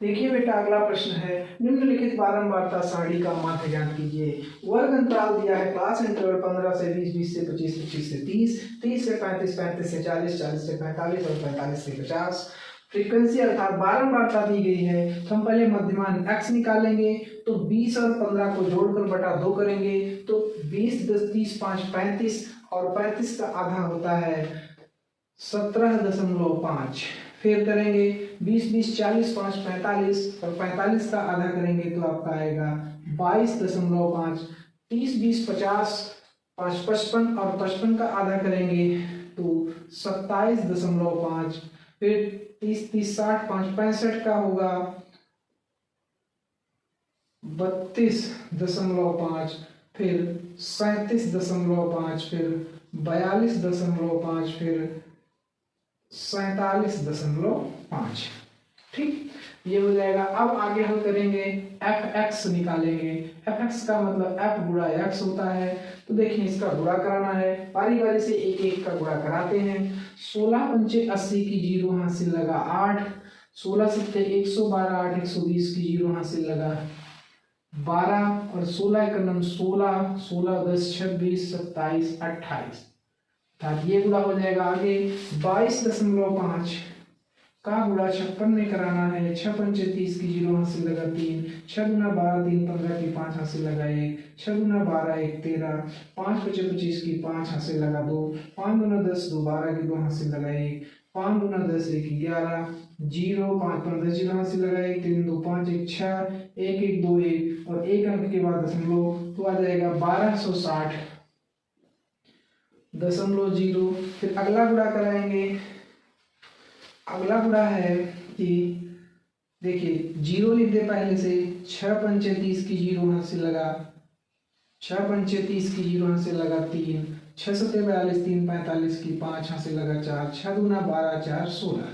देखिए बेटा, अगला प्रश्न है, निम्नलिखित बारंबारता सारणी का माध्य ज्ञात कीजिए। वर्ग अंतराल दिया है, क्लास इंटरवल 15 से 20, 20 से 25, 25 से 30, 30 से 35, 35 से 40, 40 से 45 और 45 से 50। फ्रीक्वेंसी अर्थात बारंबारता दी गई है, तो हम पहले मध्यमान x निकालेंगे। तो 20 और 15 को जोड़कर बटा 2 करेंगे तो 20, 10, 30, 5, 35 और 35 का आधा होता है 17.5। फिर करेंगे 20, 20, 40, 5, 45 और 45 का आधा करेंगे तो आपका आएगा 22.5। 30, 20, 50, 5, 55 और 55 का आधा करेंगे तो 27.5। फिर 30, 30, 60, 5, 65 का होगा 32.5। फिर 37.5, फिर 42.5, फिर 47.5। ठीक, ये हो जाएगा। अब आगे हम करेंगे fx निकालेंगे। fx का मतलब f गुणा x होता है। तो देखिए, इसका गुणा कराना है, बारी बारी से एक एक का गुणा कराते हैं। 16 पंचे 80 की जीरो हासिल लगा 8, 16 सत्ते 112, 8 120 की जीरो हासिल लगा 12 और 16 का नम 16, 16 10 26 27 28। ये गुणा हो जाएगा। आगे 22.5 का गुणा 56 में कराना है। 6 पंचे 30 की जीरो हासिल लगा 3, 6 गुना 12 3 15 की 5 हासिल लगा 1, 6 गुना 12 1 13, 5 पंचे 25 की 5 हासिल लगा 2, 5 गुना 10 2 12 की 2 हासिल लगा 1, 5 गुना 10 1 11, 0 5 15 जीरो हासिल लगा 1 3 2 5 1 6 1 1 2 1 और एक अंक के बाद दशमलव तो आ जाएगा 1260.0। फिर अगला गुणा कराएंगे। अगला गुणा है कि देखिए, जीरो लिख दे पहले से। 6 पंचे 30 की जीरो हासिल लगा 6 पंचे 30 की जीरो हासिल लगा 3, 6 सत्ते 42 3 45 की 5 हासिल लगा 4, 6 दूना 12 4 16।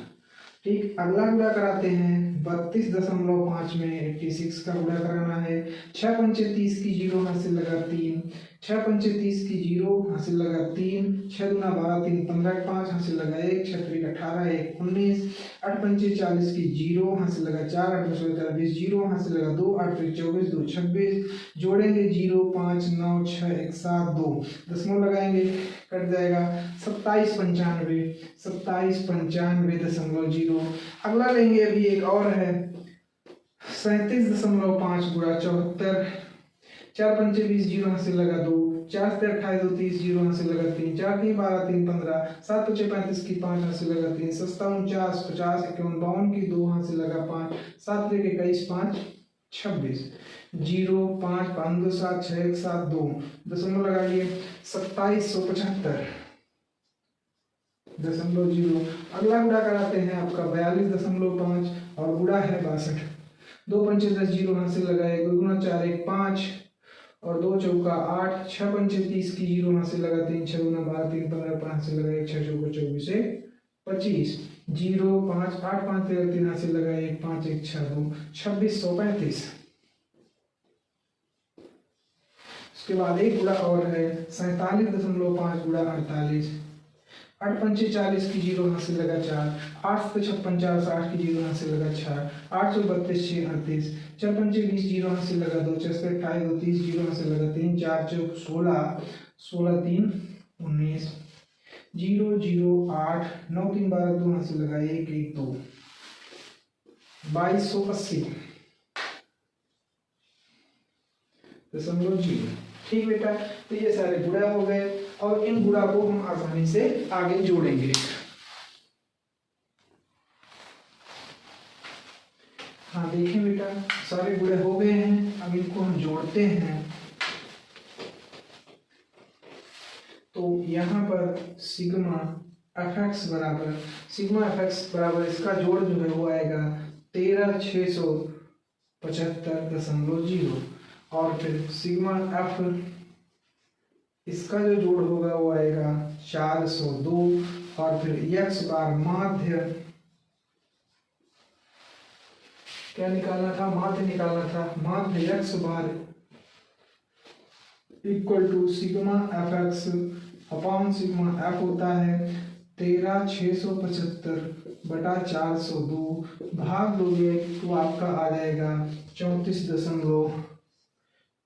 ठीक, अगला गुणा कराते हैं। 32.5 में 86 का गुणा कराना है। 6 पंचे 30 की जीरो हासिल लगा 3, 6 पंचे 30 की जीरो हासिल लगा 3, 6 दूना 12 3 15 5 हासिल लगा 1, 6 3 18 1 19, 8 पंचे 40 की जीरो हासिल लगा 4, 8 16 20 जीरो हासिल लगा 2, 8 3 24 2 26। जोड़ेंगे 0 5 9 6 1 7 2, दशमलव लगाएंगे, कट जाएगा 27.95। अगला लेंगे, अभी एक और है 37.5 गुणा 74। 4 पंचे 20 जीरो हासिल लगा 2, 4 से 28 2 30 जीरो हासिल लगा 3, 4 3 12 3 15, 7 5 35 की 5 हासिल लगा 3, 7 49 50 51 52 की 2 हासिल लगा 5, 7 21 5 26, 0 5 5 2 7 6 1 7 2, दशमलव लगाइए 27.75.0। अगला गुणा कराते हैं आपका 42.5 और गुणा है 62। 2 पंचे 10 जीरो हासिल लगाए, 2 गुना 4 1 5 और 2 चौका 8, 6 पंचे 30 की जीरो हासिल लगा 3, 6 गुना 12 3 15 5 हासिल लगा 1, 6 चौका 24 से 25, 0 5 8 5 13 3 हासिल लगा 1 5 1 6 2 2635। उसके बाद एक गुणा और है 47.5 गुणा 48। 8 पंचे 40 की जीरो हासिल लगा 4, 8 से 56 60 की जीरो हासिल लगा 6, 8 से 32 6 38, 4 पंचे 20 जीरो हासिल लगा 2, 6 से 28 2 30 जीरो हासिल लगा 3, 4 चौक 16 16 3 19, 0 0 8 9 3 12 2 हासिल लगा 1 1 2 2280 दशमलव 0। ठीक बेटा, तो ये सारे गुणा हो गए और इन गुणा को हम आसानी से आगे जोड़ेंगे। हाँ देखिए बेटा, सारे गुणे हो गए हैं, अब इनको हम जोड़ते हैं। तो यहाँ पर सिग्मा एफ एक्स बराबर इसका जोड़ जो है वो आएगा 13,675.0 और फिर सिग्मा एफ इसका जो जोड़ होगा वो आएगा 402 और फिर एक्स बार माध्य क्या निकालना था, माध्य निकालना था। माध्य X bar equal to sigma F X upon sigma F होता है 13,675/402 भाग दोगे तो आपका आ जाएगा 34.017।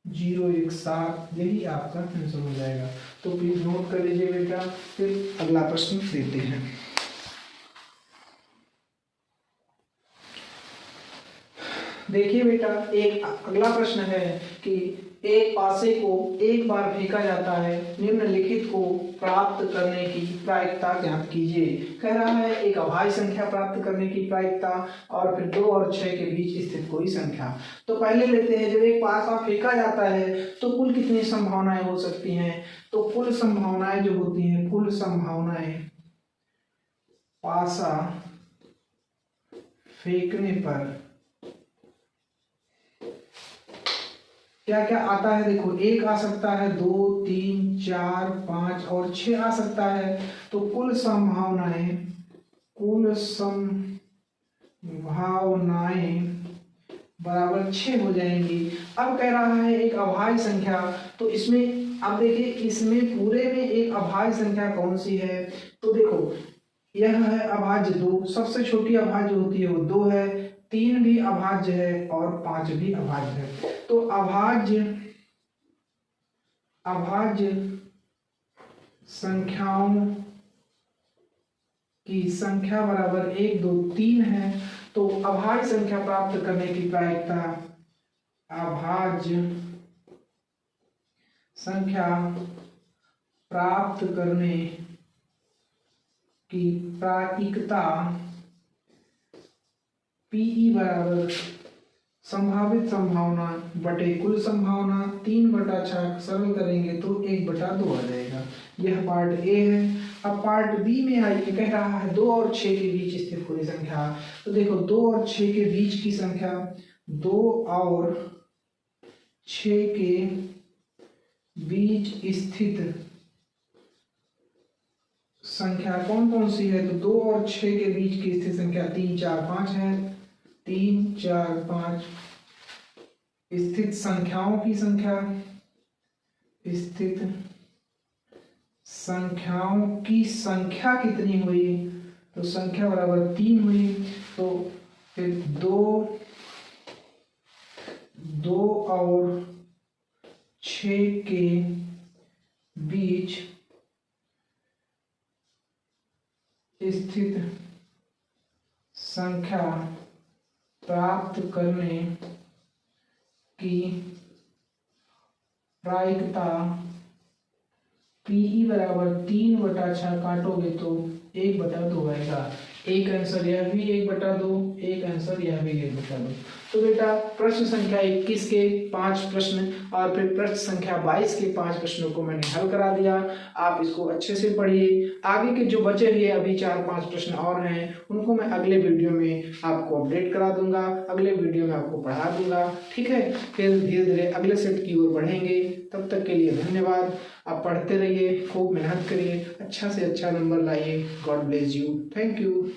यही आपका आंसर हो जाएगा। तो प्लीज नोट कर लीजिए बेटा। फिर अगला प्रश्न देते हैं। देखिए बेटा, एक अगला प्रश्न है कि एक पासे को एक बार फेंका जाता है, निम्नलिखित को प्राप्त करने की प्रायिकता ज्ञात कीजिए। कह रहा है एक अभाज्य संख्या प्राप्त करने की प्रायिकता और फिर 2 और 6 के बीच स्थित कोई संख्या। तो पहले लेते हैं, जब एक पासा फेंका जाता है तो कुल कितनी संभावनाएं हो सकती हैं। तो कुल संभावनाएं जो होती हैं, कुल संभावनाएं पासा फेंकने पर क्या क्या आता है। देखो, 1 आ सकता है, 2, 3, 4, 5 और 6 आ सकता है। तो कुल संभावनाएं बराबर 6 हो जाएंगी। अब कह रहा है एक अभाज्य संख्या, तो इसमें अब देखिए इसमें पूरे में एक अभाज्य संख्या कौन सी है। तो देखो, यह है अभाज्य 2, सबसे छोटी अभाज्य होती है वो 2 है, 3 भी अभाज्य है और 5 भी अभाज्य है। तो अभाज्य संख्याओं की संख्या बराबर 1, 2, 3 है। तो अभाज्य संख्या प्राप्त करने की प्रायिकता, अभाज्य संख्या प्राप्त करने की प्रायिकता Pe बराबर संभावित संभावना बटे कुल संभावना 3/6 सरल करेंगे तो 1/2 आ जाएगा। यह पार्ट ए है। अब पार्ट बी में आइए, कह रहा है 2 और 6 के बीच स्थित कोई संख्या। तो देखो, 2 और 6 के बीच की संख्या, 2 और 6 के बीच स्थित संख्या कौन कौन सी है। तो 2 और 6 के बीच की स्थित संख्या 3, 4, 5 है। 3, 4, 5 स्थित संख्याओं की संख्या, स्थित संख्याओं की संख्या कितनी हुई। तो संख्या बराबर 3 हुई। तो फिर 2 और 6 के बीच स्थित संख्या प्राप्त करने की प्रायिकता Pe बराबर 3/6 काटोगे तो 1/2 आएगा। एक आंसर यह भी 1/2, एक आंसर यह भी 1/2। तो बेटा प्रश्न संख्या 21 के 5 प्रश्न और फिर प्रश्न संख्या 22 के 5 प्रश्नों को मैंने हल करा दिया। आप इसको अच्छे से पढ़िए। आगे के जो बचे हुए अभी 4-5 प्रश्न और हैं उनको मैं अगले वीडियो में आपको अपडेट करा दूंगा, अगले वीडियो में आपको पढ़ा दूंगा। ठीक है, फिर धीरे धीरे अगले सेट की ओर बढ़ेंगे। तब तक के लिए धन्यवाद। आप पढ़ते रहिए, खूब मेहनत करिए, अच्छा से अच्छा नंबर लाइए। God bless you. Thank you.